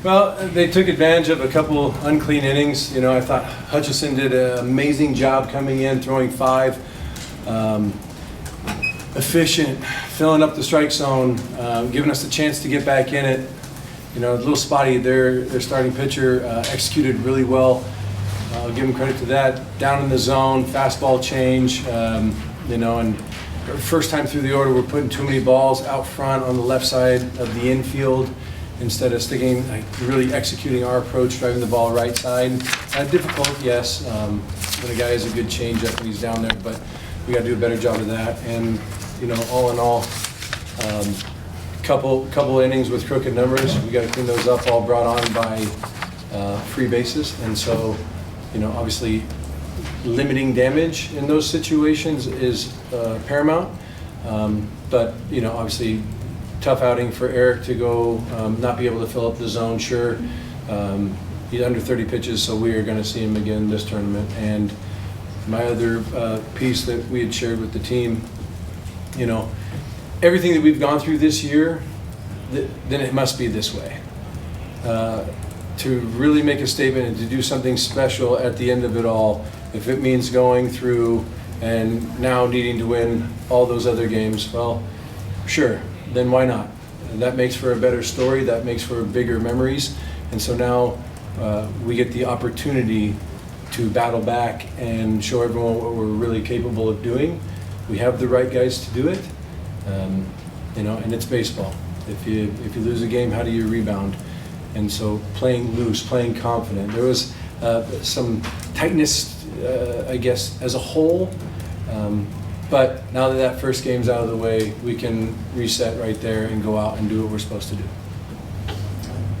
Well, they took advantage of a couple unclean innings. You know, I thought Hutcheson did an amazing job coming in, throwing 5. Efficient, filling up the strike zone, giving us the chance to get back in it. You know, a little spotty. Their starting pitcher executed really well. I'll give him credit to that. Down in the zone, fastball change. You know, and first time through the order, we're putting too many balls out front on the left side of the infield instead of sticking, like really executing our approach, driving the ball right side. Difficult, yes. When a guy has a good changeup and he's down there, but we got to do a better job of that. And you know, all in all, couple innings with crooked numbers. We got to clean those up. All brought on by free bases, and so you know, obviously, limiting damage in those situations is paramount. But you know, obviously, tough outing for Eric to go not be able to fill up the zone. Sure, he's under 30 pitches, so we are going to see him again this tournament. And my other piece that we had shared with the team, you know, everything that we've gone through this year, then it must be this way. To really make a statement and to do something special at the end of it all, if it means going through and now needing to win all those other games, well, sure, then why not? And that makes for a better story, that makes for bigger memories, and so now we get the opportunity to battle back and show everyone what we're really capable of doing. We have the right guys to do it, you know, and it's baseball. If you lose a game, how do you rebound? And so playing loose, playing confident. There was some tightness, I guess, as a whole. But now that first game's out of the way, we can reset right there and go out and do what we're supposed to do.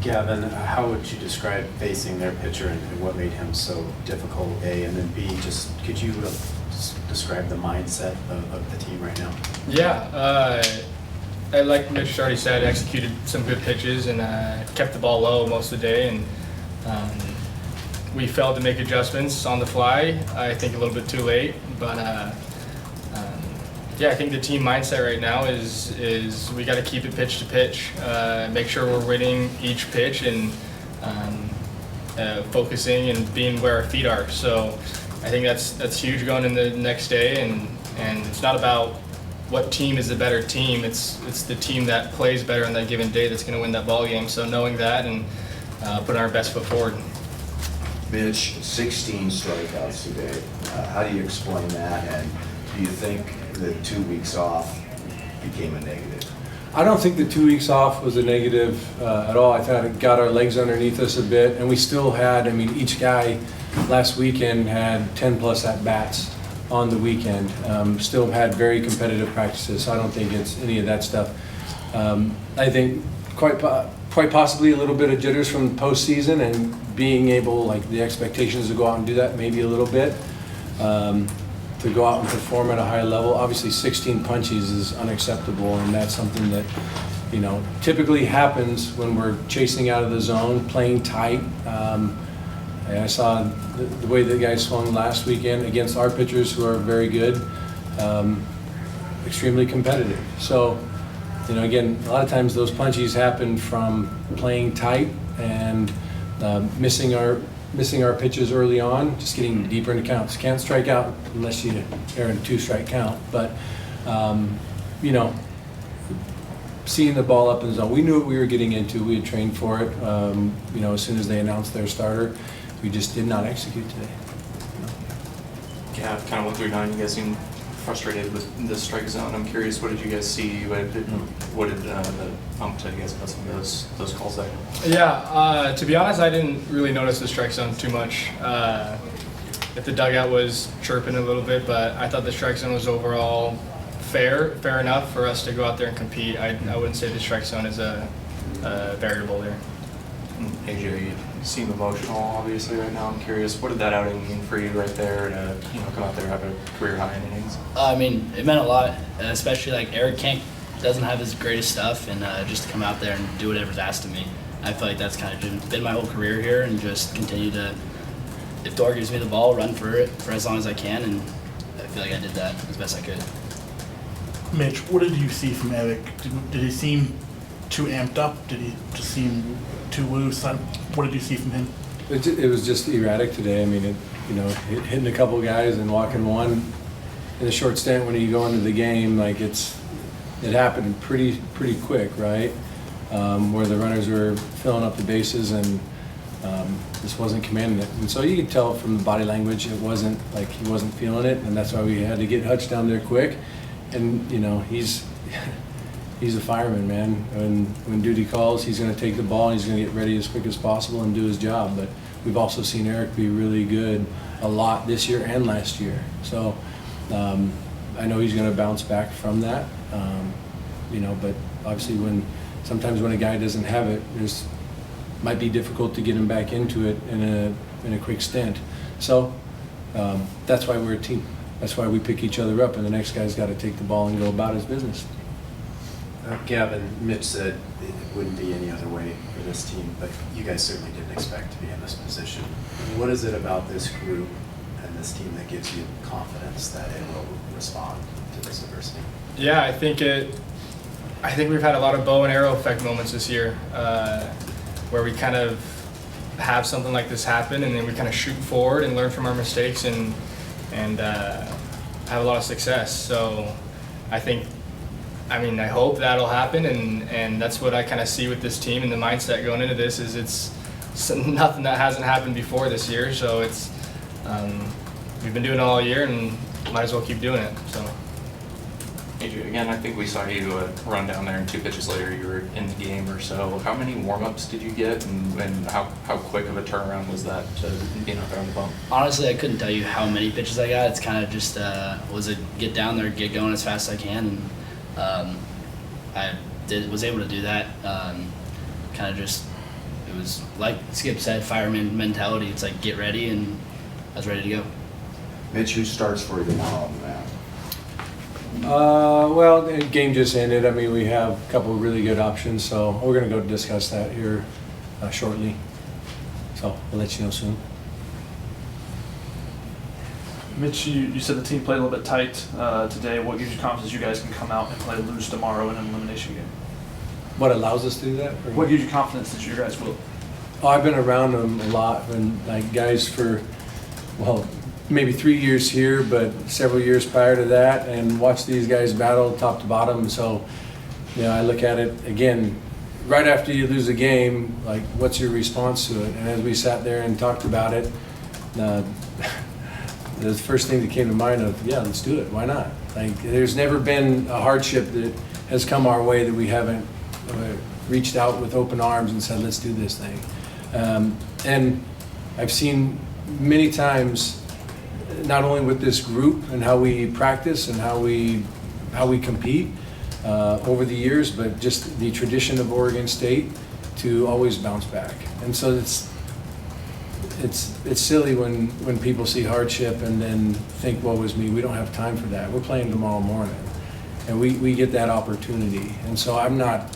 Gavin, how would you describe facing their pitcher and what made him so difficult, A, and then B, just could you describe the mindset of the team right now? Yeah, like Mitch already said, executed some good pitches and kept the ball low most of the day, and we failed to make adjustments on the fly. I think a little bit too late, but yeah, I think the team mindset right now is we got to keep it pitch to pitch, make sure we're winning each pitch and focusing and being where our feet are. So I think that's huge going in the next day, and it's not about what team is the better team. It's the team that plays better on that given day that's going to win that ball game. So knowing that and putting our best foot forward. Mitch, 16 strikeouts today. How do you explain that? And do you think the 2 weeks off became a negative? I don't think the 2 weeks off was a negative at all. I thought it got our legs underneath us a bit, and we still had, I mean, each guy last weekend had 10 plus at-bats on the weekend. Still had very competitive practices, so I don't think it's any of that stuff. I think quite possibly a little bit of jitters from the postseason and being able, like the expectations to go out and do that maybe a little bit. To go out and perform at a high level. Obviously 16 punchies is unacceptable, and that's something that, you know, typically happens when we're chasing out of the zone, playing tight. And I saw the way the guys swung last weekend against our pitchers who are very good, extremely competitive. So, you know, again, a lot of times those punchies happen from playing tight and missing our pitches early on, just getting deeper into counts. Can't strike out unless you are in a 2-strike count. But, you know, seeing the ball up in the zone, we knew what we were getting into. We had trained for it. You know, as soon as they announced their starter, we just did not execute today. Yeah, kind of 1-9. You guys seem frustrated with the strike zone. I'm curious, what did you guys see? What did the ump tell you guys about some of those calls there? Yeah, to be honest, I didn't really notice the strike zone too much. If the dugout was chirping a little bit, but I thought the strike zone was overall fair enough for us to go out there and compete. I wouldn't say the strike zone is a variable there. AJ, you seem emotional, obviously, right now. I'm curious, what did that outing mean for you right there to, you know, come out there and have a career high in innings? I mean, it meant a lot, especially like Eric doesn't have his greatest stuff, and just to come out there and do whatever's asked of me. I feel like that's kind of been my whole career here, and just continue to, if Dor gives me the ball, run for it for as long as I can, and I feel like I did that as best I could. Mitch, what did you see from Eric? Did he seem too amped up? Did he just seem too loose. What did you see from him? It was just erratic today. I mean, hitting a couple guys and walking one in a short stint when you go into the game, like it happened pretty quick, right? Where the runners were filling up the bases and just wasn't commanding it. And so you could tell from the body language, it wasn't like he wasn't feeling it, and that's why we had to get Hutch down there quick. And he's a fireman, man. When duty calls, he's going to take the ball and he's going to get ready as quick as possible and do his job. But we've also seen Eric be really good a lot this year and last year. So I know he's going to bounce back from that. But obviously sometimes when a guy doesn't have it, might be difficult to get him back into it in a quick stint. So that's why we're a team. That's why we pick each other up, and the next guy's got to take the ball and go about his business. Gavin, Mitch said it wouldn't be any other way for this team, but you guys certainly didn't expect to be in this position. What is it about this group and this team that gives you confidence that it will respond to this adversity? Yeah, I think we've had a lot of bow and arrow effect moments this year, where we kind of have something like this happen, and then we kind of shoot forward and learn from our mistakes and have a lot of success. So I hope that'll happen, and that's what I kind of see with this team and the mindset going into this is it's nothing that hasn't happened before this year. So it's we've been doing it all year and might as well keep doing it. So. AJ, again, I think we saw you run down there, and 2 pitches later you were in the game or so. How many warm-ups did you get, and how quick of a turnaround was that to being out there on the bump? Honestly, I couldn't tell you how many pitches I got. It's kind of just get down there, get going as fast as I can, and was able to do that. It was like Skip said, fireman mentality. It's like get ready, and I was ready to go. Mitch, who starts for you tomorrow on the mound? Well, the game just ended. I mean, we have a couple of really good options, so we're going to go discuss that here shortly. So we'll let you know soon. Mitch, you said the team played a little bit tight today. What gives you confidence you guys can come out and play loose tomorrow in an elimination game? What allows us to do that? What gives you confidence that you guys will? Oh, I've been around them a lot, and like guys for, maybe 3 years here, but several years prior to that, and watch these guys battle top to bottom. So, I look at it again, right after you lose a game, like what's your response to it? And as we sat there and talked about it, the first thing that came to mind of, yeah, let's do it. Why not? Like, there's never been a hardship that has come our way that we haven't reached out with open arms and said, let's do this thing. And I've seen many times, not only with this group and how we practice and how we compete over the years, but just the tradition of Oregon State to always bounce back. And so it's silly when people see hardship and then think, woe is me. We don't have time for that. We're playing tomorrow morning, and we get that opportunity. And so I'm not,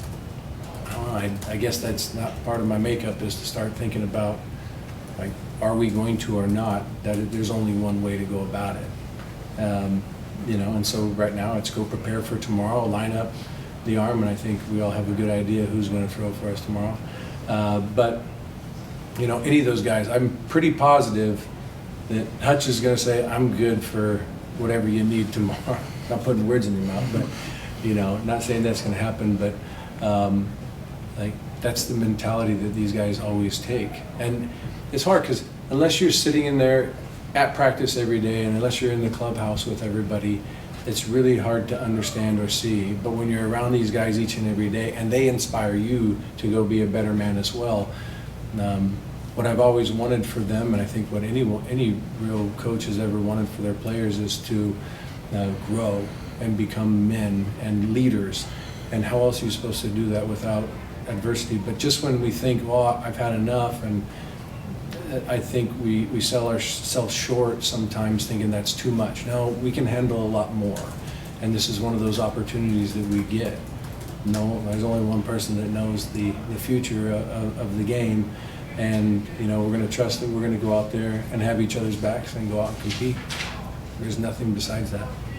I guess that's not part of my makeup, is to start thinking about, like, are we going to or not, that there's only one way to go about it. And so right now it's go prepare for tomorrow, line up the arm, and I think we all have a good idea who's going to throw for us tomorrow. But any of those guys, I'm pretty positive that Hutch is going to say, I'm good for whatever you need tomorrow. Not putting words in your mouth, but, not saying that's going to happen, but that's the mentality that these guys always take. And it's hard because unless you're sitting in there at practice every day, and unless you're in the clubhouse with everybody, it's really hard to understand or see. But when you're around these guys each and every day, and they inspire you to go be a better man as well, what I've always wanted for them, and I think what any real coach has ever wanted for their players, is to grow and become men and leaders. And how else are you supposed to do that without adversity? But just when we think, well, I've had enough, and I think we sell ourselves short sometimes thinking that's too much. No, we can handle a lot more. And this is one of those opportunities that we get. No, there's only one person that knows the future of the game. And, we're going to trust that we're going to go out there and have each other's backs and go out and compete. There's nothing besides that.